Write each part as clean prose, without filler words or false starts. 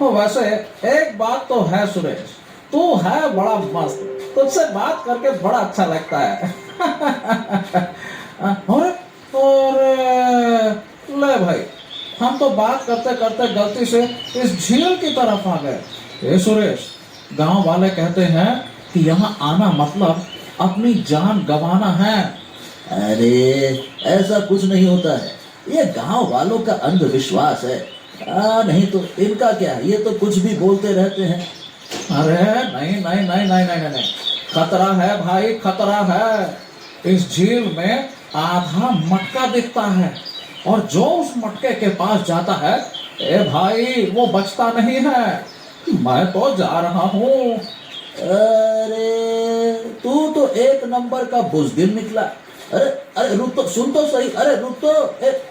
वैसे एक बात तो है सुरेश, तू है बड़ा मस्त, तुझसे बात करके बड़ा अच्छा लगता है। और ले भाई, हम तो बात करते करते गलती से इस झील की तरफ आ गए। ए सुरेश, गांव वाले कहते हैं कि यहाँ आना मतलब अपनी जान गंवाना है। अरे ऐसा कुछ नहीं होता है, ये गांव वालों का अंधविश्वास है। नहीं तो इनका क्या है, ये तो कुछ भी बोलते रहते हैं। अरे नहीं नहीं नहीं नहीं नहीं नहीं नहीं, खतरा है भाई, खतरा है। इस झील में आधा मटका दिखता है, और जो उस मटके के पास जाता है, ए भाई, वो बचता नहीं है। मैं तो जा रहा हूँ। अरे तू तो एक नंबर का बुजदिल निकला। अरे अरे रुक तो, सुन तो सही, अरे रुक तो।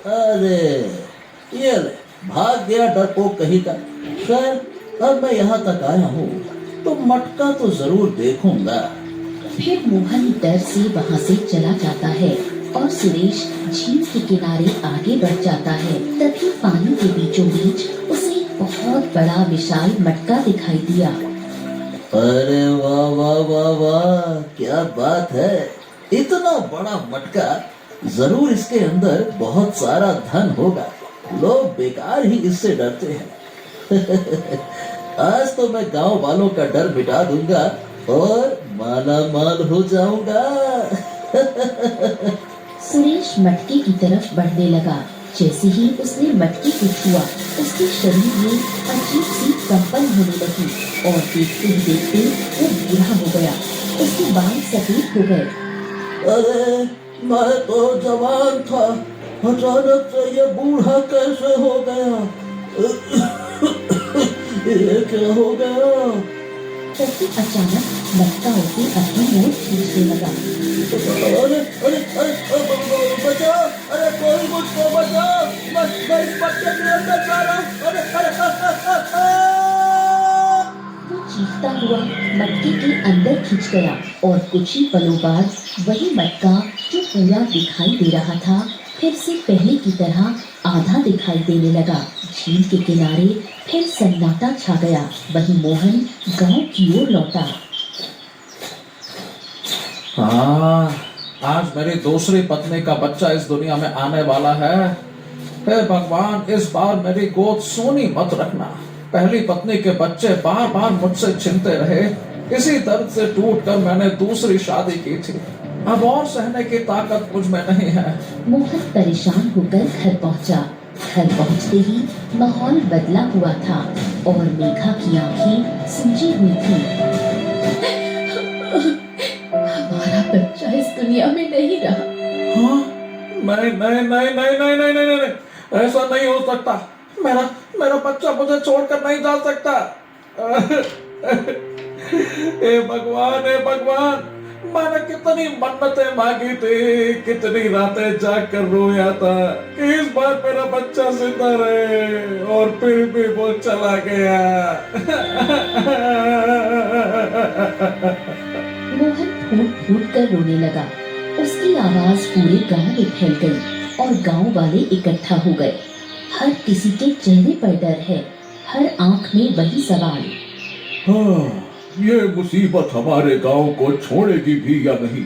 अरे ये ले, भाग गया डरपोक कहीं का। खैर अब मैं यहाँ तक आया हूँ तो मटका तो जरूर देखूंगा। फिर मोहन डर से वहाँ से चला जाता है और सुरेश झील के किनारे आगे बढ़ जाता है। तभी पानी के बीचों बीच उसे एक बहुत बड़ा विशाल मटका दिखाई दिया। अरे वाह वाह वाह वाह, क्या बात है, इतना बड़ा मटका। जरूर इसके अंदर बहुत सारा धन होगा, लोग बेकार ही इससे डरते हैं। आज तो मैं गांव वालों का डर मिटा दूंगा और माला माल हो जाऊंगा। सुरेश मटके की तरफ बढ़ने लगा। जैसे ही उसने मटके को छुआ, उसके शरीर में अजीब सी कंपन होने लगी और देखते ही देखते वो बूढ़ा हो गया। उसके बाल सफेद हो गए। अरे मैं तो जवान था, अचानक से ये बूढ़ा कैसे हो गया? ये क्या हो गया? तभी अचानक मटका उसे अपनी ओर खींचने लगा। अरे अरे अरे बचाओ, अरे कोई मुझको बचाओ, मैं इस मटके के अंदर जा रहा हूँ। अरे वो चीखता हुआ मटके के अंदर खिंच गया और कुछ ही पलों बाद वही मटका जो पूरा दिखाई दे रहा था, फिर से पहले की तरह आधा दिखाई देने लगा। झील के किनारे फिर सन्नाटा छा गया। वही मोहन गांव की ओर लौटा। हाँ, आज मेरी दूसरी पत्नी का बच्चा इस दुनिया में आने वाला है। हे भगवान, इस बार मेरी गोद सोनी मत रखना। पहली पत्नी के बच्चे बार बार मुझसे छिनते रहे, इसी दर्द से टूटकर मैंने दूसरी शादी की थी। अब और सहने की ताकत मुझ में नहीं है। मोहन परेशान होकर घर पहुंचा। घर पहुंचते ही माहौल बदला हुआ था और मेघा की आंखें सूजी हुई थी। हमारा बच्चा इस दुनिया में नहीं रहा। हाँ? नहीं नहीं नहीं नहीं नहीं नहीं नहीं नहीं, ऐसा नहीं हो सकता। मेरा मेरा बच्चा मुझे छोड़कर नहीं जा सकता। हे भगवान, हे भगवान, मैंने कितनी मन्नतें मांगी थी, कितनी रातें जाकर रोया था कि इस बार मेरा बच्चा जिंदा रहे, और फिर भी वो चला गया। मोहन फूट फूट कर रोने लगा। उसकी आवाज पूरे गांव में फैल गई और गांव वाले इकट्ठा हो गए। हर किसी के चेहरे पर डर है, हर आंख में वही सवाल। हाँ, ये मुसीबत हमारे गांव को छोड़ेगी भी या नहीं,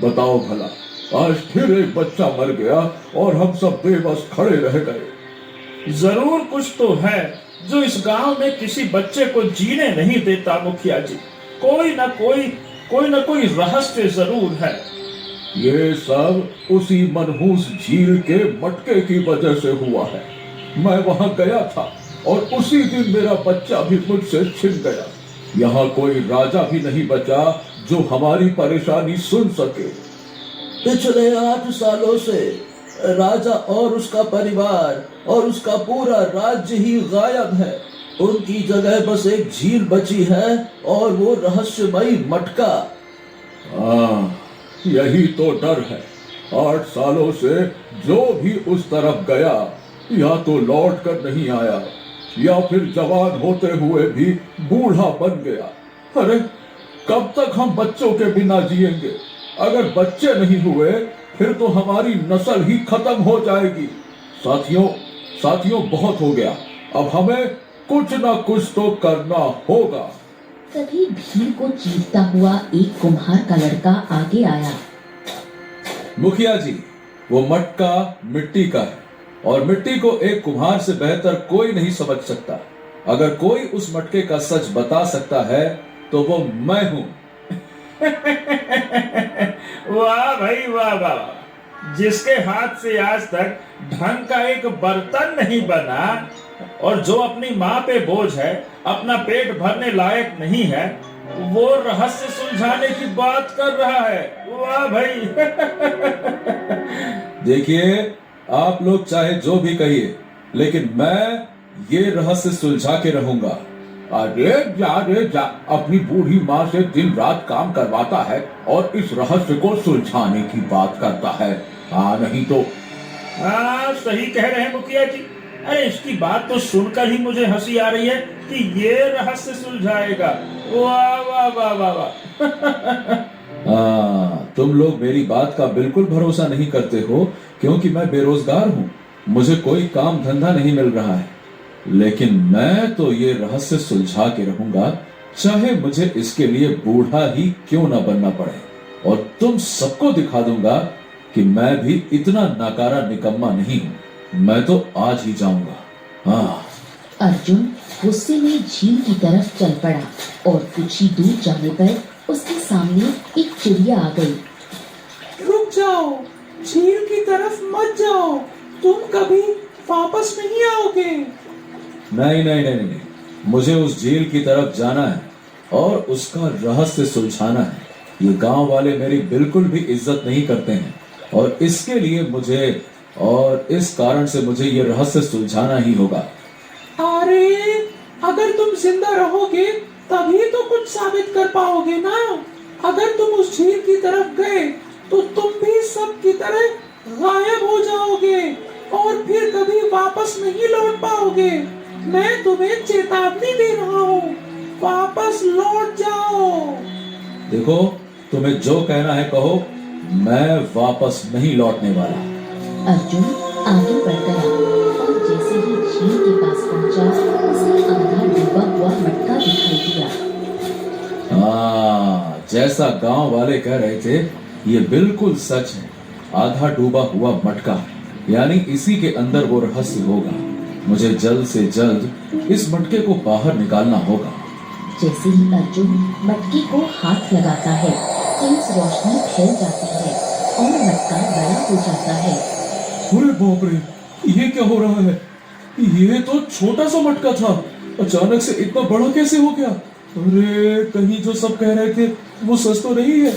बताओ भला। आज फिर एक बच्चा मर गया और हम सब बेबस खड़े रह गए। जरूर कुछ तो है जो इस गांव में किसी बच्चे को जीने नहीं देता मुखिया जी। कोई न कोई रहस्य जरूर है। ये सब उसी मनहूस झील के मटके की वजह से हुआ है। मैं वहां गया था और उसी दिन मेरा बच्चा भी मुझसे छिन गया। यहाँ कोई राजा भी नहीं बचा जो हमारी परेशानी सुन सके। पिछले 8 सालों से राजा और उसका परिवार और उसका पूरा राज्य ही गायब है। उनकी जगह बस एक झील बची है और वो रहस्यमयी मटका। हाँ, यही तो डर है। 8 सालों से जो भी उस तरफ गया या तो लौट कर नहीं आया या फिर जवान होते हुए भी बूढ़ा बन गया। अरे कब तक हम बच्चों के बिना जिएंगे? अगर बच्चे नहीं हुए फिर तो हमारी नस्ल ही खत्म हो जाएगी। साथियों बहुत हो गया। अब हमें कुछ ना कुछ तो करना होगा। तभी भीड़ को चीरता हुआ एक कुम्हार का लड़का आगे आया। मुखिया जी, वो मटका मिट्टी का है और मिट्टी को एक कुम्हार से बेहतर कोई नहीं समझ सकता। अगर कोई उस मटके का सच बता सकता है तो वो मैं हूं। वाह भाई वाह वाह वाह। जिसके हाथ से आज तक ढंग का एक बर्तन नहीं बना और जो अपनी माँ पे बोझ है, अपना पेट भरने लायक नहीं है, वो रहस्य सुलझाने की बात कर रहा है। वाह भाई। देखिए, आप लोग चाहे जो भी कहिए, लेकिन मैं ये रहस्य सुलझा के रहूंगा। अरे जा, अपनी बूढ़ी माँ से दिन रात काम करवाता है और इस रहस्य को सुलझाने की बात करता है। हाँ, नहीं तो। हाँ, सही कह रहे हैं मुखिया जी। अरे इसकी बात तो सुनकर ही मुझे हंसी आ रही है कि ये रहस्य सुलझाएगा। वाह वाह वाह वाह वाह। तुम लोग मेरी बात का बिल्कुल भरोसा नहीं करते हो क्योंकि मैं बेरोजगार हूँ, मुझे कोई काम धंधा नहीं मिल रहा है। लेकिन मैं तो ये रहस्य सुलझा के रहूंगा, चाहे मुझे इसके लिए बूढ़ा ही क्यों ना बनना पड़े। और तुम सबको दिखा दूंगा कि मैं भी इतना नाकारा निकम्मा नहीं हूँ। मैं तो आज ही जाऊंगा। हाँ। अर्जुन गुस्से में झील की तरफ चल पड़ा और कुछ ही दूर जाने पर उसके सामने एक चिड़िया आ गई। रुक जाओ, झील की तरफ मत जाओ, तुम कभी वापस नहीं आओगे। नहीं नहीं नहीं नहीं, मुझे उस झील की तरफ जाना है और उसका रहस्य सुलझाना है। ये गांव वाले मेरी बिल्कुल भी इज्जत नहीं करते हैं और इसके लिए इस कारण से मुझे ये रहस्य सुलझाना ही होगा। अरे अगर तुम जिंदा रहोगे तभी तो कुछ साबित कर पाओगे ना। अगर तुम उस झील की तरफ गए तो तुम भी सब की तरह गायब हो जाओगे और फिर कभी वापस नहीं लौट पाओगे। मैं तुम्हें चेतावनी दे रहा हूँ, वापस लौट जाओ। देखो, तुम्हें जो कहना है कहो, मैं वापस नहीं लौटने वाला। अर्जुन आगे बढ़ गया और जैसे ही झील के पास पहुंचा, उसे आधा डूबा हुआ मटका दिखाई दिया। जैसा गांव वाले कह रहे थे, ये बिल्कुल सच है। आधा डूबा हुआ मटका, यानी इसी के अंदर वो रहस्य होगा। मुझे जल्द से जल्द इस मटके को बाहर निकालना होगा। जैसे ही अर्जुन मटके को हाथ लगाता है, तेज रोशनी फैल जाती है और मटका बड़ा हो जाता है। अरे बाप रे, ये क्या हो रहा है? ये तो छोटा सा मटका था, अचानक से इतना बड़ा कैसे हो गया? अरे कहीं जो सब कह रहे थे वो सच तो नहीं है।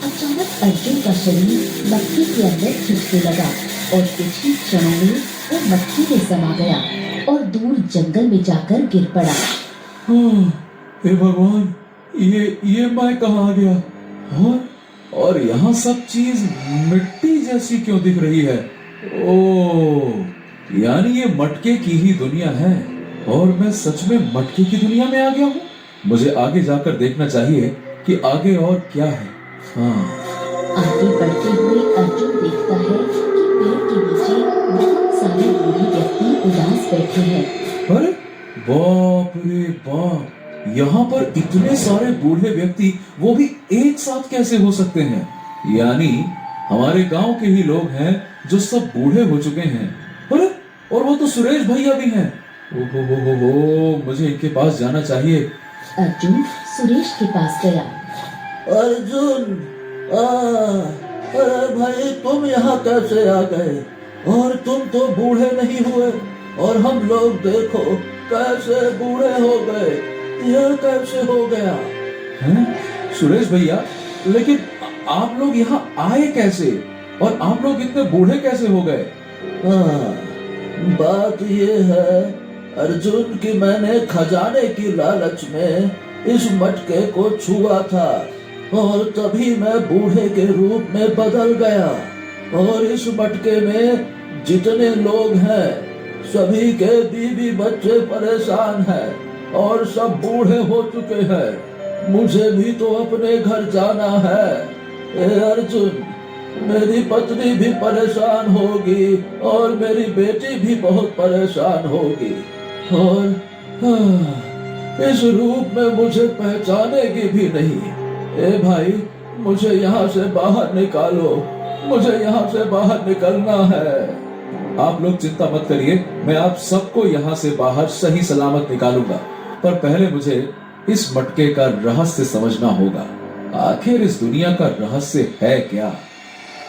अचानक अर्जुन का शरीर मटके के अंदर खिंचने लगा और कुछ ही क्षणों में वो मटके में समा गया और दूर जंगल में जाकर गिर पड़ा। हे भगवान, ये मैं कहाँ आ गया? हाँ? और यहाँ सब चीज मिट्टी जैसी क्यों दिख रही है? ओह, यानी ये मटके की ही दुनिया है और मैं सच में मटके की दुनिया में आ गया हूँ। मुझे आगे जाकर देखना चाहिए कि आगे और क्या है। हाँ। आगे बढ़ते हुए अर्जुन देखता है कि पेड़ के नीचे बहुत सारे बूढ़े व्यक्ति उदास बैठे हैं। अरे बाप रे बाप, यहाँ पर इतने सारे बूढ़े व्यक्ति, वो भी एक साथ कैसे हो सकते हैं? यानी हमारे गांव के ही लोग हैं जो सब बूढ़े हो चुके हैं। अरे और वो तो सुरेश भैया भी हैं। ओहो, मुझे इनके पास जाना चाहिए। अर्जुन सुरेश के पास गया। अर्जुन, अरे भाई तुम यहाँ कैसे आ गए? और तुम तो बूढ़े नहीं हुए और हम लोग देखो कैसे बूढ़े हो गए। यह कैसे हो गया? हैं? सुरेश भैया, लेकिन आप लोग यहाँ आए कैसे और आप लोग इतने बूढ़े कैसे हो गए? हाँ, बात ये है अर्जुन कि मैंने खजाने की लालच में इस मटके को छुआ था और तभी मैं बूढ़े के रूप में बदल गया। और इस मटके में जितने लोग हैं सभी के बीवी बच्चे परेशान हैं और सब बूढ़े हो चुके हैं। मुझे भी तो अपने घर जाना है। ए अर्जुन, मेरी पत्नी भी परेशान होगी और मेरी बेटी भी बहुत परेशान होगी और इस रूप में मुझे पहचानेगी भी नहीं। ए भाई, मुझे यहाँ से बाहर निकालो, मुझे यहाँ से बाहर निकलना है। आप लोग चिंता मत करिए, मैं आप सबको यहाँ से बाहर सही सलामत निकालूंगा। पर पहले मुझे इस मटके का रहस्य समझना होगा। आखिर इस दुनिया का रहस्य है क्या?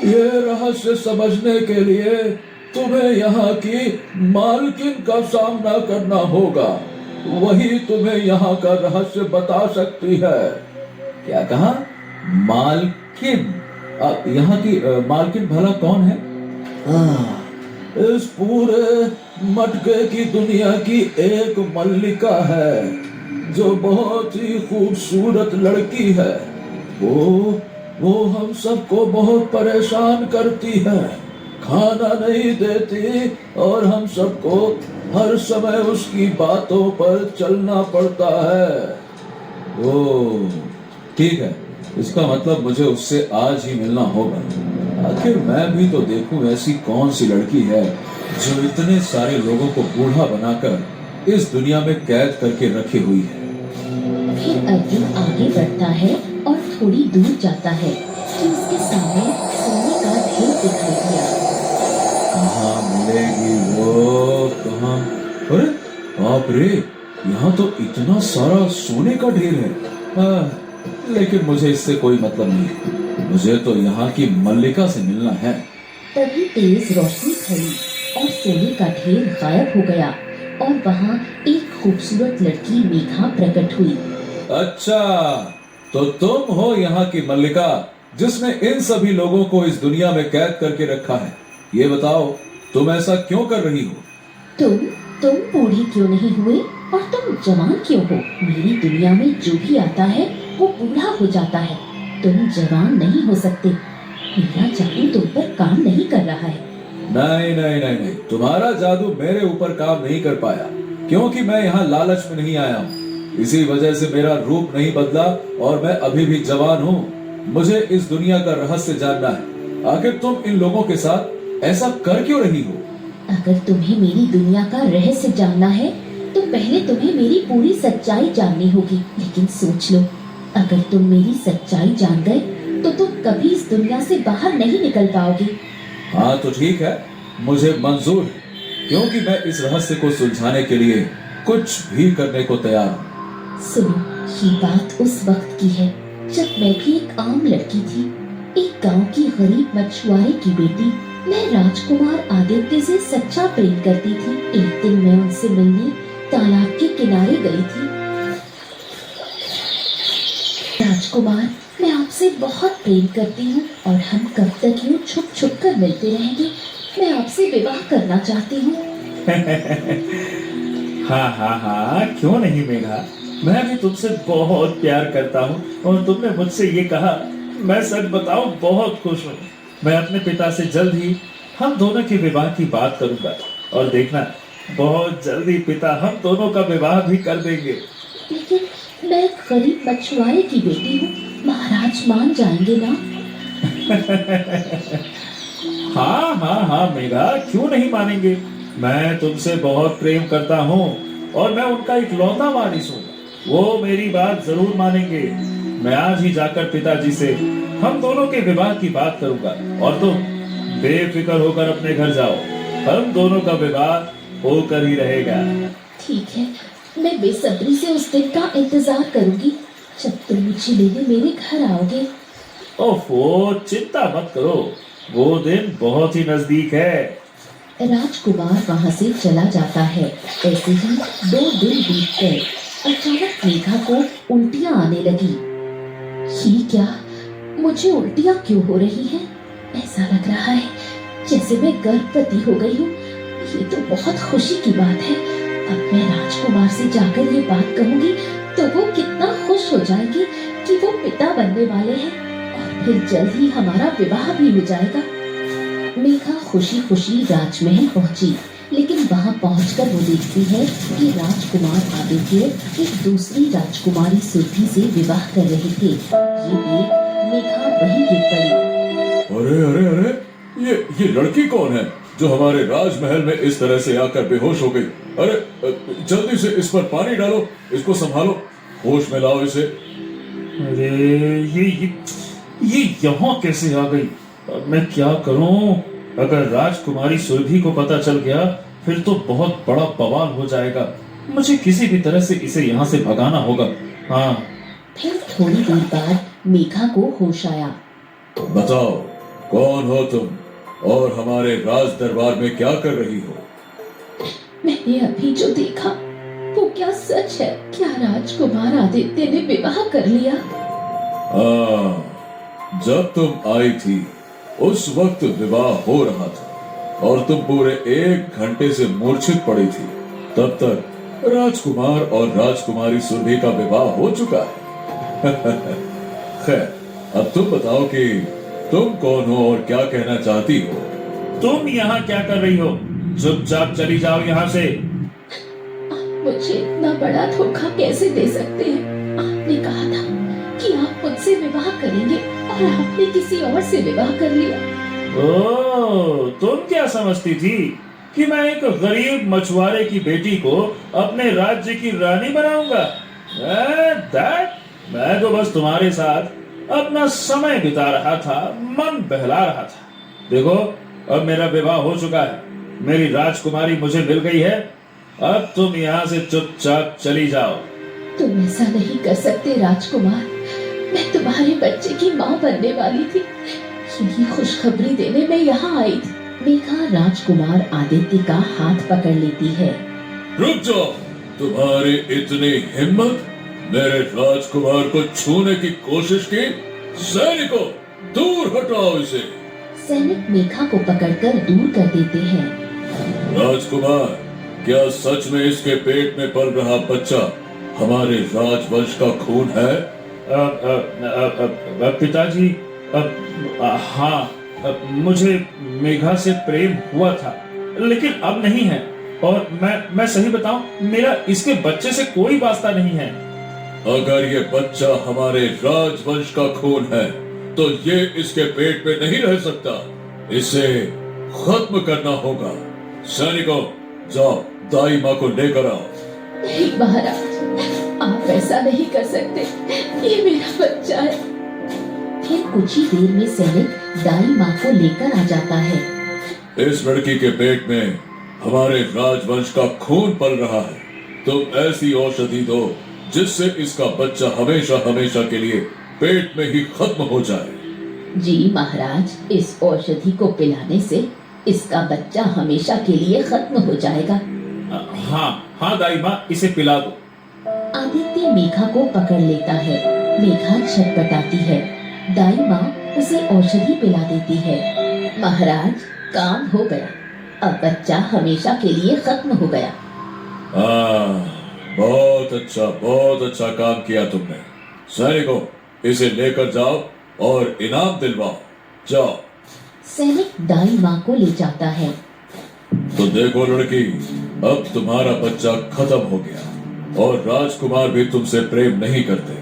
ये रहस्य समझने के लिए तुम्हें यहाँ की मालकिन का सामना करना होगा। वही तुम्हें यहाँ का रहस्य बता सकती है। क्या कहा? मालकिन? यहाँ की मालकिन भला कौन है? इस पूरे मटके की दुनिया की एक मल्लिका है जो बहुत ही खूबसूरत लड़की है। वो हम सबको बहुत परेशान करती है, खाना नहीं देती और हम सबको हर समय उसकी बातों पर चलना पड़ता है। ओह, ठीक है। इसका मतलब मुझे उससे आज ही मिलना होगा। आखिर मैं भी तो देखूं ऐसी कौन सी लड़की है जो इतने सारे लोगों को बूढ़ा बनाकर इस दुनिया में कैद करके रखी हुई है। फिर अर्जुन आगे बढ़ता है और थोड़ी दूर जाता है कि उसके सामने सोने का ढेर दिखाई दिया। कहाँ मिलेगी वो? कहाँ? अरे बाप रे, यहाँ तो इतना सारा सोने का ढेर है। लेकिन मुझे इससे कोई मतलब नहीं। मुझे तो यहाँ की मल्लिका से मिलना है। तभी तेज रोशनी फैली और सोने का ढेर गायब हो गया और वहाँ एक खूबसूरत लड़की मेघा प्रकट हुई। अच्छा, तो तुम हो यहाँ की मल्लिका जिसने इन सभी लोगों को इस दुनिया में कैद करके रखा है। ये बताओ, तुम ऐसा क्यों कर रही हो? तुम बूढ़ी क्यों नहीं हुए और तुम जवान क्यों हो? मेरी दुनिया में जो भी आता है वो बूढ़ा हो जाता है। तुम जवान नहीं हो सकते। मेरा जादू तुम पर काम नहीं कर रहा है। नहीं नहीं नहीं नहीं, तुम्हारा जादू मेरे ऊपर काम नहीं कर पाया, क्योंकि मैं यहाँ लालच में नहीं आया हूँ। इसी वजह से मेरा रूप नहीं बदला और मैं अभी भी जवान हूँ। मुझे इस दुनिया का रहस्य जानना है। आखिर तुम इन लोगों के साथ ऐसा कर क्यों रही हो? अगर तुम्हें मेरी दुनिया का रहस्य जानना है तो पहले तुम्हें मेरी पूरी सच्चाई जाननी होगी। लेकिन सोच लो, अगर तुम मेरी सच्चाई जान गए तो तुम कभी इस दुनिया से बाहर नहीं निकल पाओगे। हाँ तो ठीक है, मुझे मंजूर है, क्योंकि मैं इस रहस्य को सुलझाने के लिए कुछ भी करने को तैयार हूँ। सुनो, ये बात उस वक्त की है जब मैं भी एक आम लड़की थी, एक गांव की गरीब मछुआरे की बेटी। मैं राजकुमार आदित्य से सच्चा प्रेम करती थी। एक दिन मैं उनसे मिलने तालाब के किनारे गई थी। राजकुमार, मैं आपसे बहुत प्रेम करती हूँ और हम कब तक यूँ छुप छुप कर मिलते रहेंगे। मैं आपसे विवाह करना चाहती हूँ। हाँ हाँ हाँ, क्यों नहीं मेघा, मैं भी तुमसे बहुत प्यार करता हूँ और तुमने मुझसे ये कहा, मैं सच बताऊं बहुत खुश हूँ। मैं अपने पिता से जल्द ही हम दोनों के विवाह की बात करूंगा और देखना, बहुत जल्दी पिता हम दोनों का विवाह भी कर देंगे। लेकिन मैं एक गरीब मछुआरे की बेटी हूँ, महाराज मान जाएंगे ना? हाँ हाँ हाँ मेघा, क्यों नहीं मानेंगे। मैं तुमसे बहुत प्रेम करता हूँ और मैं उनका इकलौता वारिस हूँ। वो मेरी बात जरूर मानेंगे। मैं आज ही जाकर पिताजी से हम दोनों के विवाह की बात करूंगा और तुम बेफिक्र होकर अपने घर जाओ। हम दोनों का विवाह होकर ही रहेगा। ठीक है, मैं बेसब्री से उस दिन का इंतजार करूंगी जब तुम मुझे लेने मेरे घर आओगे। ओफो, चिंता मत करो, वो दिन बहुत ही नजदीक है। राजकुमार वहां से चला जाता है। ऐसे ही 2 दिन बीत गए। अचानक मेघा को उल्टियां आने लगी। ये क्या, मुझे उल्टियां क्यों हो रही हैं? ऐसा लग रहा है जैसे मैं गर्भवती हो गई हूँ। ये तो बहुत खुशी की बात है। अब मैं राजकुमार से जाकर ये बात कहूंगी तो वो कितना खुश हो जाएंगे कि वो पिता बनने वाले हैं और फिर जल्द ही हमारा विवाह भी हो जाएगा। मेघा खुशी खुशी राजमहल पहुंची, लेकिन वहां पहुंचकर वो देखती है कि राजकुमार आदित्य एक दूसरी राजकुमारी सुरभि से विवाह कर रहे थे। ये देख मेघा वहीं गिर पड़ी। अरे अरे अरे, ये लड़की कौन है जो हमारे राजमहल में इस तरह से आकर बेहोश हो गई? अरे जल्दी से इस पर पानी डालो, इसको संभालो, होश में लाओ इसे। अरे ये यहाँ कैसे आ गई? अब मैं क्या करूं? अगर राजकुमारी सुरभि को पता चल गया फिर तो बहुत बड़ा बवाल हो जाएगा। मुझे किसी भी तरह से इसे यहाँ से भगाना होगा। हाँ। फिर थोड़ी देर बाद मेघा को होश आया। बताओ, कौन हो तुम और हमारे राज दरबार में क्या कर रही हो? मैंने अभी जो देखा वो क्या सच है? क्या राजकुमार आदित्य ने विवाह कर लिया? हाँ, जब तुम आई थी उस वक्त विवाह हो रहा था और तुम पूरे 1 घंटे से मूर्छित पड़ी थी। तब तक राजकुमार और राजकुमारी सुरभि का विवाह हो चुका है। खैर, अब तुम बताओ कि तुम कौन हो और क्या कहना चाहती हो? तुम यहाँ क्या कर रही हो? चुपचाप चली जाओ यहाँ से। आप मुझे इतना बड़ा धोखा कैसे दे सकते हैं? आपने कहा था कि आप मुझसे विवाह करेंगे और आपने किसी और से विवाह कर लिया। ओह, तुम क्या समझती थी कि मैं एक गरीब मछुआरे की बेटी को अपने राज्य की रानी बनाऊंगा? मैं तो बस तुम्हारे साथ अपना समय बिता रहा था, मन बहला रहा था। देखो, अब मेरा विवाह हो चुका है, मेरी राजकुमारी मुझे मिल गई है। अब तुम यहाँ से चुपचाप चली जाओ। तुम ऐसा नहीं कर सकते राजकुमार। मैं तुम्हारे बच्चे की माँ बनने वाली थी। यही खुशखबरी देने मैं यहाँ आई थी। मेघा राजकुमार आदित्य का हाथ पकड़ लेती है। रुक जाओ, तुम्हारी इतनी हिम्मत? मेरे राजकुमार को छूने की कोशिश की? सैनिकों, दूर हटाओ इसे। सैनिक मेघा को पकड़कर दूर कर देते हैं। राजकुमार, क्या सच में इसके पेट में पल रहा बच्चा हमारे राजवंश का खून है? पिताजी, हाँ, मुझे मेघा से प्रेम हुआ था, लेकिन अब नहीं है। और मैं सही बताऊं, मेरा इसके बच्चे से कोई वास्ता नहीं है। अगर ये बच्चा हमारे राजवंश का खून है तो ये इसके पेट में नहीं रह सकता। इसे खत्म करना होगा। सैनिकों, जाओ दाई माँ को लेकर आओ। नहीं महाराज, आप ऐसा नहीं कर सकते। ये मेरा बच्चा है। फिर कुछ ही देर में सैनिक दाई माँ को लेकर आ जाता है। इस लड़की के पेट में हमारे राजवंश का खून पल रहा है। तुम ऐसी औषधि दो जिससे इसका बच्चा हमेशा हमेशा के लिए पेट में ही खत्म हो जाए। जी महाराज, इस औषधि को पिलाने से इसका बच्चा हमेशा के लिए खत्म हो जाएगा। हाँ दाई माँ, इसे पिला दो। आदित्य मेघा को पकड़ लेता है। मेघा छटपटाती है। दाई माँ उसे औषधि पिला देती है। महाराज, काम हो गया। अब बच्चा हमेशा के लिए खत्म हो गया। बहुत अच्छा काम किया तुमने। सैनिकों, इसे लेकर जाओ और इनाम दिलवाओ। जाओ। सैनिक दाई माँ को ले जाता है। तो देखो लड़की, अब तुम्हारा बच्चा खत्म हो गया और राजकुमार भी तुमसे प्रेम नहीं करते।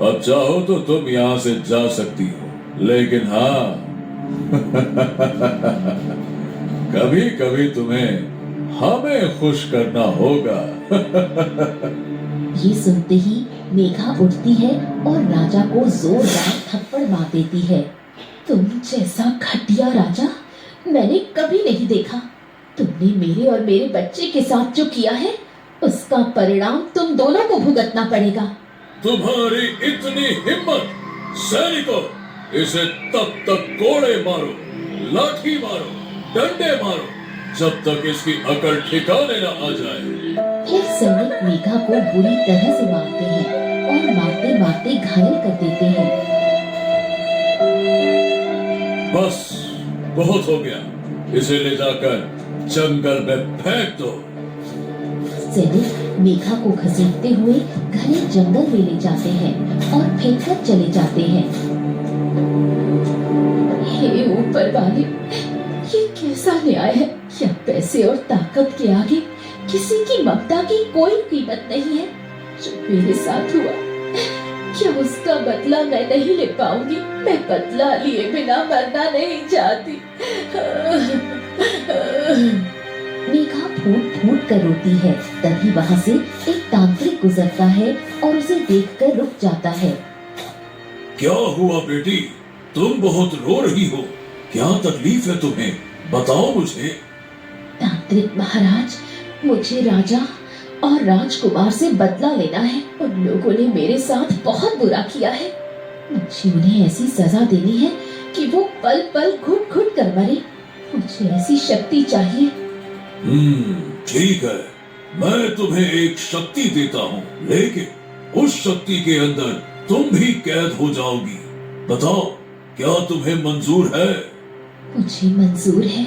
अब चाहो तो तुम यहाँ से जा सकती हो, लेकिन हाँ कभी कभी तुम्हें हमें खुश करना होगा। ये सुनते ही मेघा उठती है और राजा को जोरदार थप्पड़ मार देती है। तुम जैसा घटिया राजा मैंने कभी नहीं देखा। तुमने मेरे और मेरे बच्चे के साथ जो किया है उसका परिणाम तुम दोनों को भुगतना पड़ेगा। तुम्हारी इतनी हिम्मत! सैनिकों, इसे तब तक कोड़े मारो, लाठी मारो, डंडे मारो, जब तक इसकी अकड़ ठिकाने न आ जाए। फिर सैनिक मेघा को बुरी तरह से मारते हैं और मारते मारते घायल कर देते हैं। बस बहुत हो गया, इसे ले जाकर जंगल में फेंक दो। सैनिक मेघा को घसीटते हुए घने जंगल में ले जाते हैं और फेंककर चले जाते हैं। हे ऊपर वाले, ये कैसा न्याय है? क्या पैसे और ताकत के आगे किसी की ममता की कोई कीमत नहीं है? जो मेरे साथ हुआ, जब उसका बदला मैं नहीं ले पाऊंगी, मैं बदला लिए बिना मरना नहीं चाहती। मेघा फूट फूट कर रोती है। तभी वहाँ से एक तांत्रिक गुजरता है और उसे देखकर रुक जाता है। क्या हुआ बेटी, तुम बहुत रो रही हो, क्या तकलीफ है तुम्हें, बताओ मुझे। तांत्रिक महाराज, मुझे राजा और राजकुमार से बदला लेना है। उन लोगों ने मेरे साथ बहुत बुरा किया है। मुझे उन्हें ऐसी सजा देनी है कि वो पल पल घुट घुट कर मरे। मुझे ऐसी शक्ति चाहिए। ठीक है, मैं तुम्हें एक शक्ति देता हूँ, लेकिन उस शक्ति के अंदर तुम भी कैद हो जाओगी। बताओ, क्या तुम्हें मंजूर है? मुझे मंजूर है।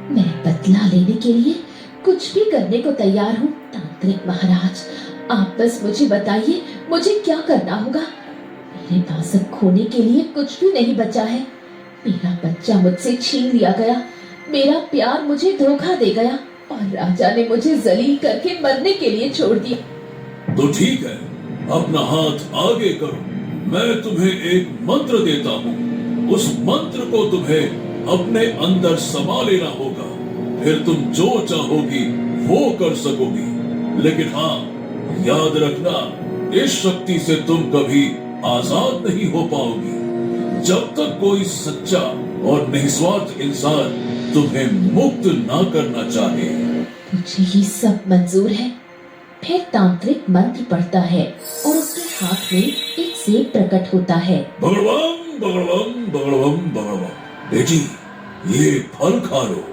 मैं बदला लेने के लिए कुछ भी करने को तैयार हूँ। तांत्रिक महाराज, आप बस मुझे बताइए, मुझे क्या करना होगा। मेरे पास अब खोने के लिए कुछ भी नहीं बचा है। मेरा बच्चा मुझसे छीन लिया गया, मेरा प्यार मुझे धोखा दे गया और राजा ने मुझे जलील करके मरने के लिए छोड़ दिया। तो ठीक है, अपना हाथ आगे करो, मैं तुम्हें एक मंत्र देता हूँ। उस मंत्र को तुम्हें अपने अंदर समा लेना होगा, फिर तुम जो चाहोगी वो कर सकोगी। लेकिन हाँ, याद रखना, इस शक्ति से तुम कभी आजाद नहीं हो पाओगी जब तक कोई सच्चा और निस्वार्थ इंसान तुम्हें मुक्त ना करना चाहे। मुझे ये सब मंजूर है। फिर तांत्रिक मंत्र पढ़ता है और उसके हाथ में एक सेब प्रकट होता है। भगवान भगवान भगवान भगवान, बेटी ये फल खा लो,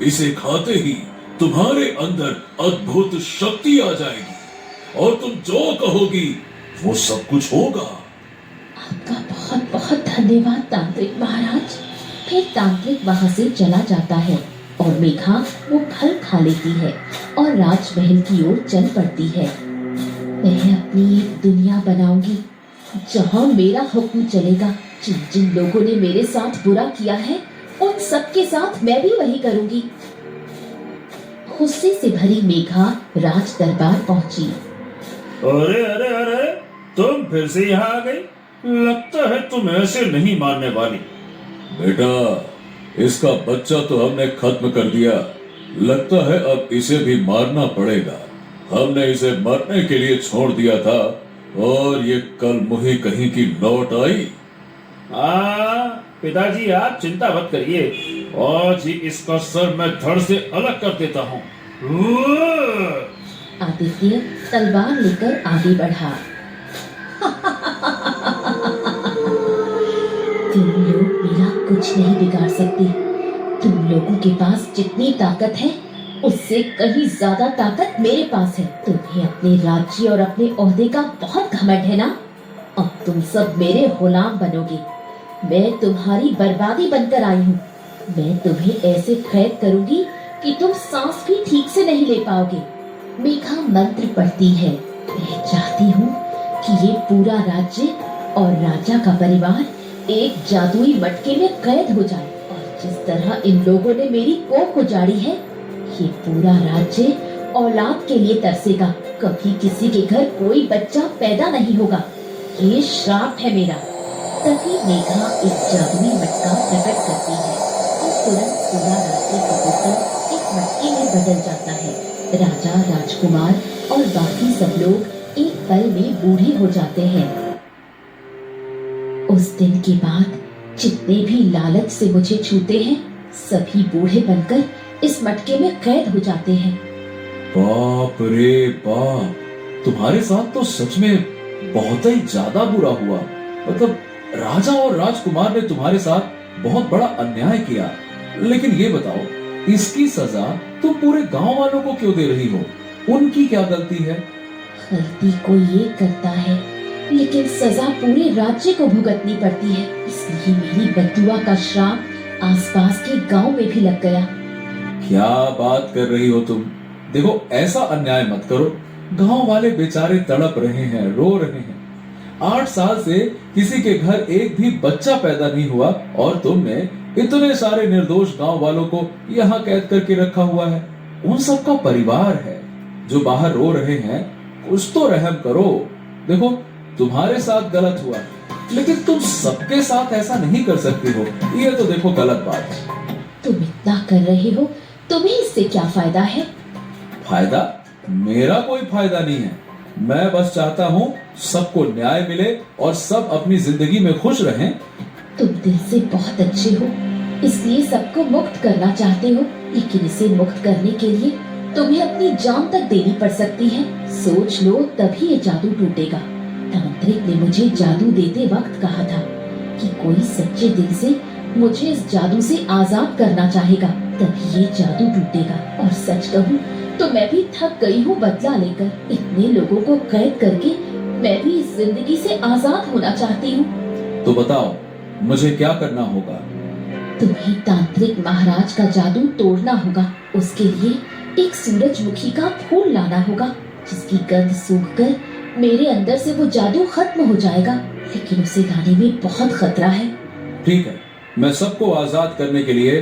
इसे खाते ही तुम्हारे अंदर अद्भुत शक्ति आ जाएगी और तुम जो कहोगी वो सब कुछ होगा। आपका बहुत बहुत धन्यवाद तांत्रिक महाराज। फिर तांत्रिक वहाँ से चला जाता है और मेघा वो फल खा लेती है और राजमहल की ओर चल पड़ती है। मैं अपनी एक दुनिया बनाऊंगी जहाँ मेरा हुक्म चलेगा। जिन जिन लोगों ने मेरे साथ बुरा किया है, उन सबके साथ मैं भी वही करूंगी। गुस्से से भरी मेघा राज दरबार पहुंची। अरे अरे अरे, तुम फिर से यहाँ आ गई। लगता है तुम ऐसे नहीं मानने वाली। बेटा, इसका बच्चा तो हमने खत्म कर दिया, लगता है अब इसे भी मारना पड़ेगा। हमने इसे मरने के लिए छोड़ दिया था और ये कल मुही कहीं की लौट आई। पिताजी, आप चिंता मत करिए, आज ही इसका सर मैं धड़ से अलग कर देता हूँ। आदित्य तलवार लेकर आगे बढ़ा। तुम लोग मेरा कुछ नहीं बिगाड़ सकते। तुम लोगों के पास जितनी ताकत है, उससे कहीं ज्यादा ताकत मेरे पास है। तुम्हें अपने राज्य और अपने ओहदे का बहुत घमंड है ना? अब तुम सब मेरे गुलाम बनोगे। मैं तुम्हारी बर्बादी बनकर आई हूँ। मैं तुम्हें ऐसे कैद करूंगी कि तुम सांस भी ठीक से नहीं ले पाओगे। मेघा मंत्र पढ़ती है। मैं चाहती हूँ कि ये पूरा राज्य और राजा का परिवार एक जादुई मटके में कैद हो जाए। और जिस तरह इन लोगों ने मेरी कोख उजाड़ी है, ये पूरा राज्य औलाद के लिए तरसेगा। कभी किसी के घर कोई बच्चा पैदा नहीं होगा। ये श्राप है मेरा। तभी मेघा एक जादुई मटका प्रकट करती है और तुरंत पूरा राज्य कबूतर एक मटके में बदल जाता है। राजा, राजकुमार और बाकी सब लोग एक पल में बूढ़े हो जाते हैं। उस दिन के बाद जितने भी लालच से मुझे छूते हैं, सभी बूढ़े बनकर इस मटके में कैद हो जाते हैं। बाप रे बाप, तुम्हारे साथ तो सच में बहुत ही ज्यादा बुरा हुआ। मतलब राजा और राजकुमार ने तुम्हारे साथ बहुत बड़ा अन्याय किया। लेकिन ये बताओ, इसकी सजा तुम पूरे गांव वालों को क्यों दे रही हो? उनकी क्या गलती है? गलती कोई एक करता है, लेकिन सजा पूरे राज्य को भुगतनी पड़ती है। इसलिए मेरी बद्दुआ का श्राप आसपास के गांव में भी लग गया। क्या बात कर रही हो तुम? देखो, ऐसा अन्याय मत करो। गांव वाले बेचारे तड़प रहे हैं, रो रहे हैं। 8 साल से किसी के घर एक भी बच्चा पैदा नहीं हुआ और तुमने इतने सारे निर्दोष गांव वालों को यहाँ कैद करके रखा हुआ है। उन सबका परिवार है जो बाहर रो रहे हैं। कुछ तो रहम करो। देखो, तुम्हारे साथ गलत हुआ, लेकिन तुम सबके साथ ऐसा नहीं कर सकती हो। ये तो देखो गलत बात है। तुम इतना कर रहे हो, तुम्हें इससे क्या फायदा है? फायदा? मेरा कोई फायदा नहीं है। मैं बस चाहता हूँ सबको न्याय मिले और सब अपनी जिंदगी में खुश रहें। तुम दिल से बहुत अच्छे हो, इसलिए सबको मुक्त करना चाहते हो, लेकिन इसे मुक्त करने के लिए तुम्हें अपनी जान तक देनी पड़ सकती है। सोच लो, तभी ये जादू टूटेगा। तांत्रिक ने मुझे जादू देते वक्त कहा था कि कोई सच्चे दिल से मुझे इस जादू से आजाद करना चाहेगा, तभी ये जादू टूटेगा। और सच कहूँ तो मैं भी थक गई हूँ बदला लेकर। इतने लोगों को कैद करके मैं भी इस जिंदगी से आजाद होना चाहती हूँ। तो बताओ मुझे क्या करना होगा? तुम्हें तांत्रिक महाराज का जादू तोड़ना होगा। उसके लिए एक सूरजमुखी का फूल लाना होगा, जिसकी गंध सूंघकर मेरे अंदर से वो जादू खत्म हो जाएगा, लेकिन उसे लाने में बहुत खतरा है। ठीक है, मैं सबको आजाद करने के लिए,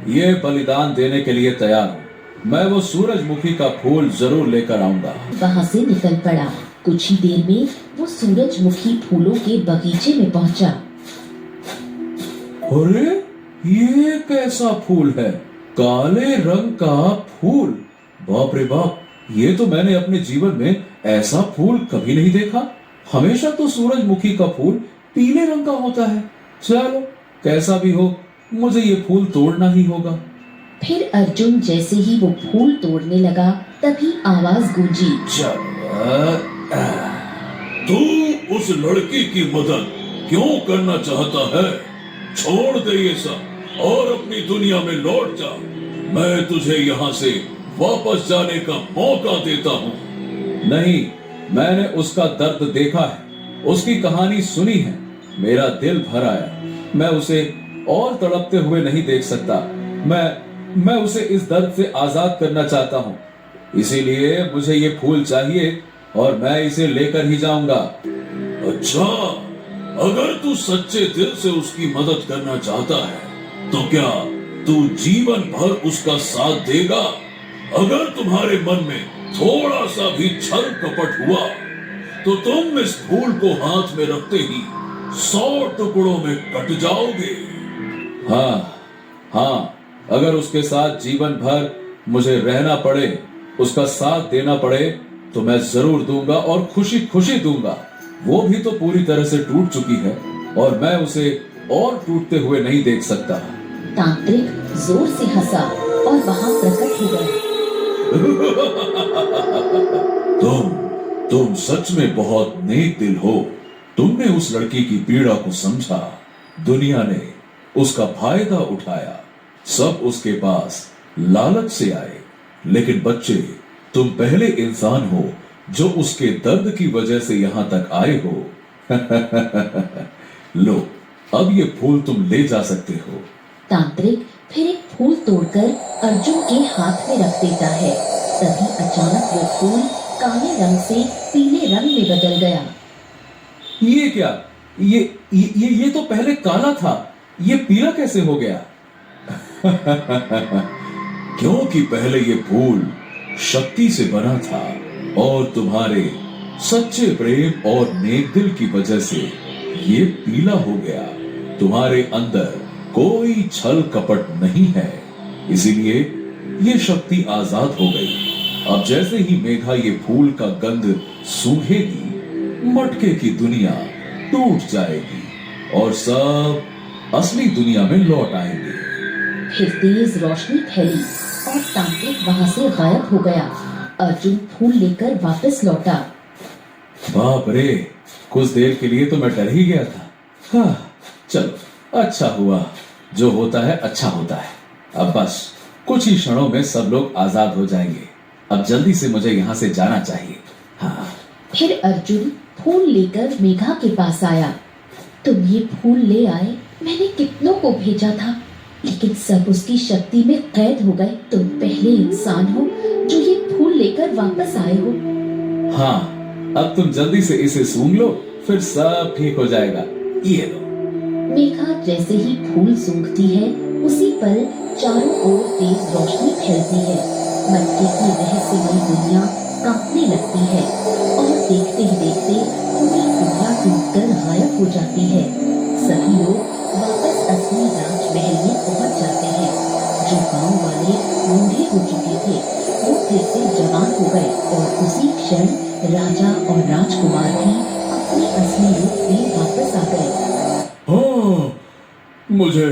ये बलिदान देने के लिए तैयार हूँ। मैं वो सूरजमुखी का फूल जरूर लेकर आऊंगा। वहाँ से निकल पड़ा। कुछ ही देर में वो सूरजमुखी फूलों के बगीचे में पहुँचा। अरे ये कैसा फूल है? काले रंग का फूल। बाप रे बाप, ये तो मैंने अपने जीवन में ऐसा फूल कभी नहीं देखा। हमेशा तो सूरजमुखी का फूल पीले रंग का होता है। चलो कैसा भी हो, मुझे ये फूल तोड़ना ही होगा। फिर अर्जुन जैसे ही वो फूल तोड़ने लगा, तभी आवाज गूंजी। तू उस लड़की की मदद क्यों करना चाहता है? छोड़ दे ये सब और अपनी दुनिया में लौट जा। मैं तुझे यहाँ से वापस जाने का मौका देता हूँ। नहीं, मैंने उसका दर्द देखा है, उसकी कहानी सुनी है, मेरा दिल भर आया। मैं उसे और तड़पते हुए नहीं देख सकता। मैं उसे इस दर्द से आजाद करना चाहता हूँ। इसीलिए मुझे ये फूल चाहिए और मैं इसे लेकर ही जाऊंगा। अच्छा, अगर तू सच्चे दिल से उसकी मदद करना चाहता है तो क्या तू जीवन भर उसका साथ देगा? अगर तुम्हारे मन में थोड़ा सा भी छल कपट हुआ तो तुम इस फूल को हाथ में रखते ही 100 टुकड़ों में कट जाओगे। हाँ, अगर उसके साथ जीवन भर मुझे रहना पड़े, उसका साथ देना पड़े, तो मैं जरूर दूंगा और खुशी खुशी दूंगा। वो भी तो पूरी तरह से टूट चुकी है और मैं उसे और टूटते हुए नहीं देख सकता। तांत्रिक जोर से हंसा और वहाँ प्रकट हो गया। तुम सच में बहुत नेक दिल हो। तुमने उस लड़की की पीड़ा को समझा। दुनिया ने उसका फायदा उठाया। सब उसके पास लालच से आए, लेकिन बच्चे, तुम पहले इंसान हो जो उसके दर्द की वजह से यहां तक आए हो। लो, अब ये फूल तुम ले जा सकते हो। तांत्रिक फिर एक फूल तोड़कर अर्जुन के हाथ में रख देता है। तभी अचानक वो फूल काले रंग से पीले रंग में बदल गया। ये क्या? ये तो पहले काला था, ये पीला कैसे हो गया? क्योंकि पहले ये फूल शक्ति से बना था और तुम्हारे सच्चे प्रेम और नेक दिल की वजह से ये पीला हो गया। तुम्हारे अंदर कोई छल कपट नहीं है, इसीलिए ये शक्ति आजाद हो गई। अब जैसे ही मेघा ये फूल का गंध सूंघेगी, मटके की दुनिया टूट जाएगी और सब असली दुनिया में लौट आएंगे। फिर तेज रोशनी फैली और तांत्रिक वहाँ से गायब हो गया। अर्जुन फूल लेकर वापस लौटा। बाप रे, कुछ देर के लिए तो मैं डर ही गया था। हाँ, चलो अच्छा हुआ, जो होता है अच्छा होता है। अब बस कुछ ही क्षणों में सब लोग आजाद हो जाएंगे। अब जल्दी से मुझे यहाँ से जाना चाहिए। हाँ। फिर अर्जुन फूल लेकर मेघा के पास आया। तुम ये फूल ले आए, मैंने कितनों को भेजा था, लेकिन सब उसकी शक्ति में कैद हो गए। तुम पहले इंसान हो जो ये फूल लेकर वापस आए हो। हाँ, अब तुम जल्दी से इसे सूंघ लो, फिर सब ठीक हो जाएगा। ये लो। मेघा जैसे ही फूल सूंघती है, उसी पल चारों ओर तेज रोशनी फैलती है। मटके की रहस्यमयी दुनिया कांपने लगती है और देखते ही देखते पूरी दुनिया हो जाती है। सभी लोग वापस असली राजमहल में पहुंच जाते हैं। जो गांव वाले बूढ़े हो चुके थे वो फिर से जवान हो गए और उसी क्षण राजा और राजकुमार भी अपने असली रूप में वापस आ गए। हाँ, मुझे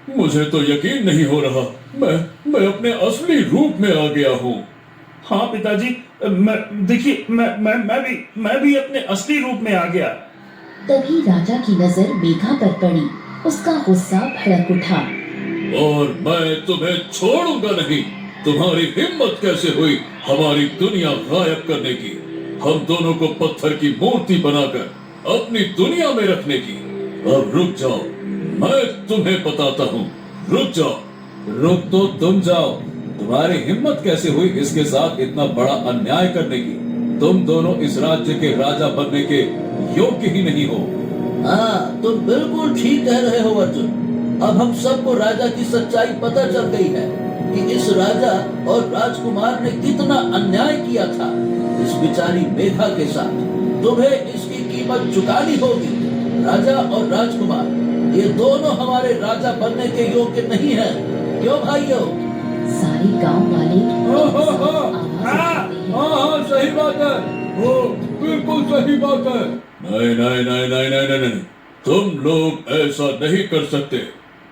मुझे तो यकीन नहीं हो रहा। मैं अपने असली रूप में आ गया हूँ। हाँ पिताजी, देखिए मैं भी अपने असली रूप में आ गया। तभी राजा की नजर मेघा पर पड़ी। उसका गुस्सा भड़क उठा। और मैं तुम्हें छोड़ूंगा नहीं। तुम्हारी हिम्मत कैसे हुई हमारी दुनिया गायब करने की, हम दोनों को पत्थर की मूर्ति बनाकर अपनी दुनिया में रखने की। अब रुक जाओ, मैं तुम्हें बताता हूँ। रुक जाओ। रुक तो तुम जाओ। तुम्हारी हिम्मत कैसे हुई इसके साथ इतना बड़ा अन्याय करने की? तुम दोनों इस राज्य के राजा बनने के योग्य ही नहीं हो। हाँ, तुम बिल्कुल ठीक कह रहे हो अर्जुन। अब हम सबको राजा की सच्चाई पता चल गई है कि इस राजा और राजकुमार ने कितना अन्याय किया था इस बेचारी मेघा के साथ। तुम्हें इसकी कीमत चुकानी होगी। राजा और राजकुमार ये दोनों हमारे राजा बनने के योग्य नहीं हैं। क्यों भाइयों? सारे गांव वाले हाँ, एक हाँ, साथ हाँ। आवाज उठाते हैं। हाँ, सही बात है। वो बिल्कुल सही बात है। नहीं नहीं नहीं नहीं नहीं नहीं नहीं, तुम लोग ऐसा नहीं कर सकते।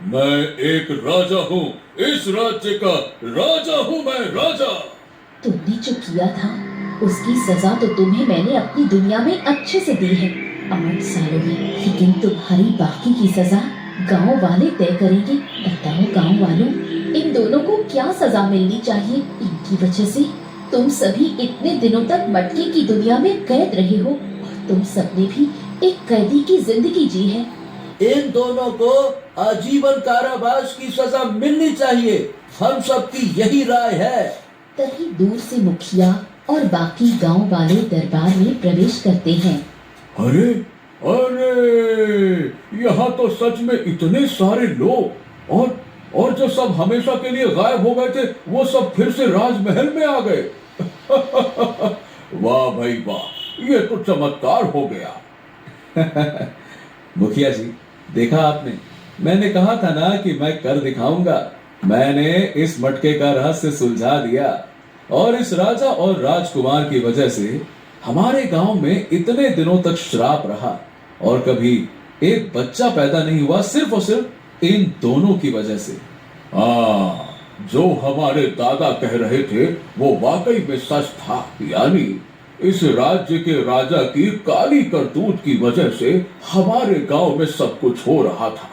मैं एक राजा हूँ, इस राज्य का राजा हूँ मैं, राजा। तुमने जो किया था उसकी सजा तो तुम्हें मैंने अपनी दुनिया में अच्छे से दी है 8 सालों में, लेकिन तुम्हारी बाकी की सजा गांव वाले तय करेंगे। बताओ गांव वालों, इन दोनों को क्या सजा मिलनी चाहिए? इनकी वजह से तुम सभी इतने दिनों तक मटके की दुनिया में कैद रहे हो और तुम सबने भी एक कैदी की जिंदगी जी है। इन दोनों को आजीवन कारावास की सजा मिलनी चाहिए। हम सबकी यही राय है। तभी दूर से मुखिया और बाकी गांव वाले दरबार में प्रवेश करते हैं। अरे अरे, यहाँ तो सच में इतने सारे लोग, और जो सब हमेशा के लिए गायब हो गए थे वो सब फिर से राजमहल में आ गए। वाह भाई वाह, ये तो चमत्कार हो गया। मुखिया जी, देखा आपने, मैंने कहा था ना कि मैं कर दिखाऊंगा। मैंने इस मटके का रहस्य सुलझा दिया और इस राजा और राजकुमार की वजह से हमारे गांव में इतने दिनों तक श्राप रहा और कभी एक बच्चा पैदा नहीं हुआ, सिर्फ और सिर्फ इन दोनों की वजह से। हाँ, जो हमारे दादा कह रहे थे वो वाकई में सच था। यानी इस राज्य के राजा की काली करतूत की वजह से हमारे गांव में सब कुछ हो रहा था।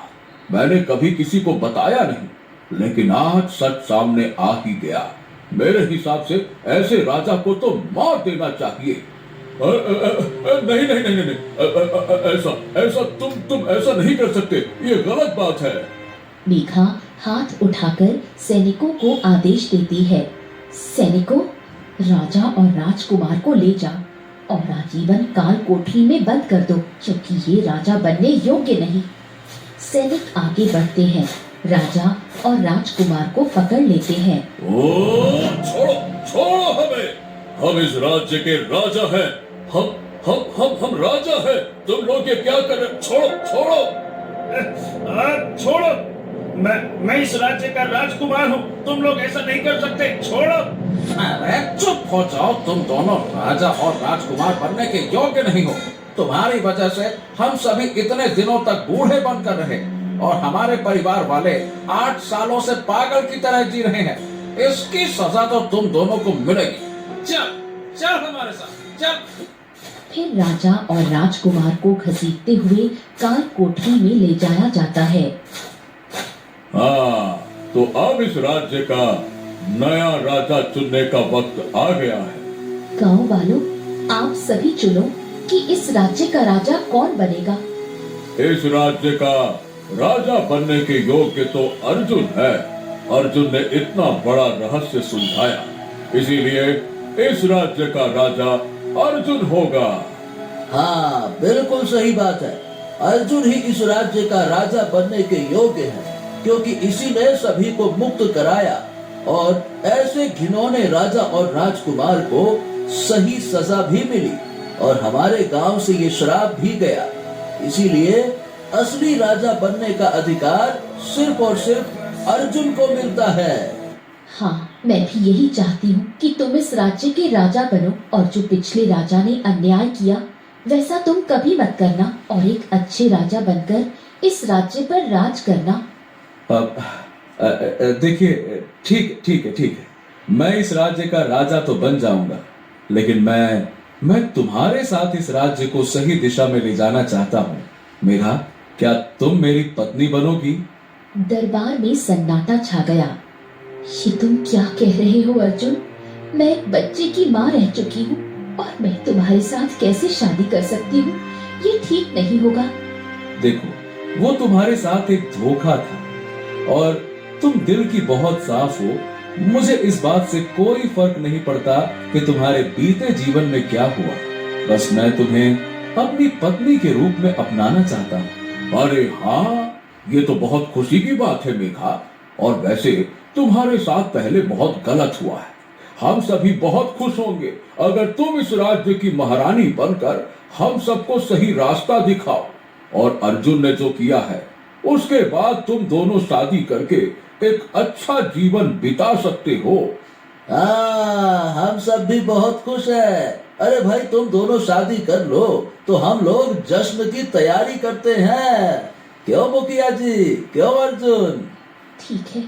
मैंने कभी किसी को बताया नहीं, लेकिन आज सच सामने आ ही गया। मेरे हिसाब से ऐसे राजा को तो मार देना चाहिए। नहीं नहीं नहीं नहीं, ऐसा तुम ऐसा नहीं कर सकते, ये गलत बात है। मेघा हाथ उठाकर सैनिकों को आदेश देती है। सैनिकों, राजा और राजकुमार को ले जा और आजीवन काल कोठरी में बंद कर दो, क्योंकि ये राजा बनने योग्य नहीं। सैनिक आगे बढ़ते हैं, राजा और राजकुमार को पकड़ लेते हैं। ओ, छोड़ो छोड़ो हमें, हम इस राज्य के राजा हैं। हम राजा हैं। तुम लोग ये क्या कर रहे? छोड़ो छोड़ो। छोड़ो, मैं इस राज्य का राजकुमार हूँ, तुम लोग ऐसा नहीं कर सकते, छोड़ो। अरे चुप हो जाओ, तुम दोनों राजा और राजकुमार बनने के योग्य नहीं हो। तुम्हारी वजह से हम सभी इतने दिनों तक बूढ़े बनकर रहे और हमारे परिवार वाले 8 सालों से पागल की तरह जी रहे हैं। इसकी सजा तो तुम दोनों को मिलेगी। चल चल हमारे साथ चल। फिर राजा और राजकुमार को घसीटते हुए काल कोठरी में ले जाया जाता है। हाँ, तो अब इस राज्य का नया राजा चुनने का वक्त आ गया है। गांव वालों, आप सभी चुनो कि इस राज्य का राजा कौन बनेगा। इस राज्य का राजा बनने के योग्य तो अर्जुन है। अर्जुन ने इतना बड़ा रहस्य सुलझाया, इसीलिए इस राज्य का राजा अर्जुन होगा। हाँ, बिल्कुल सही बात है। अर्जुन ही इस राज्य का राजा बनने के योग्य है, क्योंकि इसी ने सभी को मुक्त कराया और ऐसे घिनौने राजा और राजकुमार को सही सजा भी मिली और हमारे गांव से ये श्राप भी गया। इसीलिए असली राजा बनने का अधिकार सिर्फ और सिर्फ अर्जुन को मिलता है। हाँ, मैं भी यही चाहती हूँ कि तुम इस राज्य के राजा बनो और जो पिछले राजा ने अन्याय किया वैसा तुम कभी मत करना और एक अच्छे राजा बनकर इस राज्य पर राज करना। देखिए, ठीक है। मैं इस राज्य का राजा तो बन जाऊंगा, लेकिन मैं तुम्हारे साथ इस राज्य को सही दिशा में ले जाना चाहता हूँ। मेघा, क्या तुम मेरी पत्नी बनोगी? दरबार में सन्नाटा छा गया। ये तुम क्या कह रहे हो अर्जुन? मैं एक बच्चे की माँ रह चुकी हूँ और मैं तुम्हारे साथ कैसे शादी कर सकती हूँ? ये ठीक नहीं होगा। देखो, वो तुम्हारे साथ एक धोखा था और तुम दिल की बहुत साफ हो। मुझे इस बात से कोई फर्क नहीं पड़ता कि तुम्हारे बीते जीवन में क्या हुआ। बस मैं तुम्हें अपनी पत्नी के रूप में अपनाना चाहता हूँ। अरे हाँ, ये तो बहुत खुशी की बात है मेघा। और वैसे तुम्हारे साथ पहले बहुत गलत हुआ है। हम सभी बहुत खुश होंगे अगर तुम इस राज्य की महारानी बनकर हम सबको सही रास्ता दिखाओ। और अर्जुन ने जो किया है उसके बाद तुम दोनों शादी करके एक अच्छा जीवन बिता सकते हो। हम सब भी बहुत खुश है। अरे भाई, तुम दोनों शादी कर लो तो हम लोग जश्न की तैयारी करते हैं। क्यों मुखिया जी, क्यों अर्जुन? ठीक है,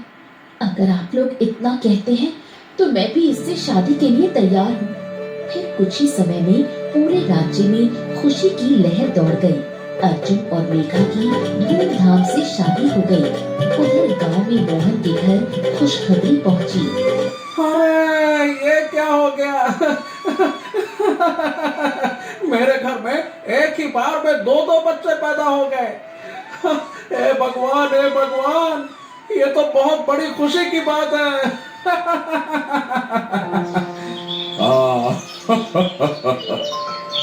अगर आप लोग इतना कहते हैं तो मैं भी इससे शादी के लिए तैयार हूँ। फिर कुछ ही समय में पूरे राज्य में खुशी की लहर दौड़ गई। अर्जुन और मेघा की धूमधाम से शादी हो गई। उधर गांव में मोहन के घर खुशखबरी पहुंची। अरे, ये क्या हो गया? मेरे घर में एक ही बार में दो बच्चे पैदा हो गए। हे भगवान, ये तो बहुत बड़ी खुशी की बात है।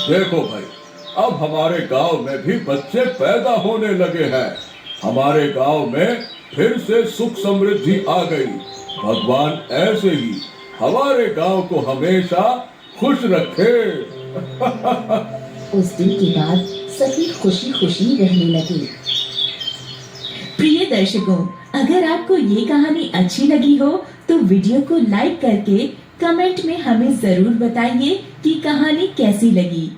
देखो भाई, अब हमारे गांव में भी बच्चे पैदा होने लगे हैं। हमारे गांव में फिर से सुख समृद्धि आ गई। भगवान ऐसे ही हमारे गांव को हमेशा खुश रखे। उस दिन के बाद सभी खुशी खुशी रहने लगे। प्रिय दर्शकों, अगर आपको ये कहानी अच्छी लगी हो तो वीडियो को लाइक करके कमेंट में हमें जरूर बताइए कि कहानी कैसी लगी।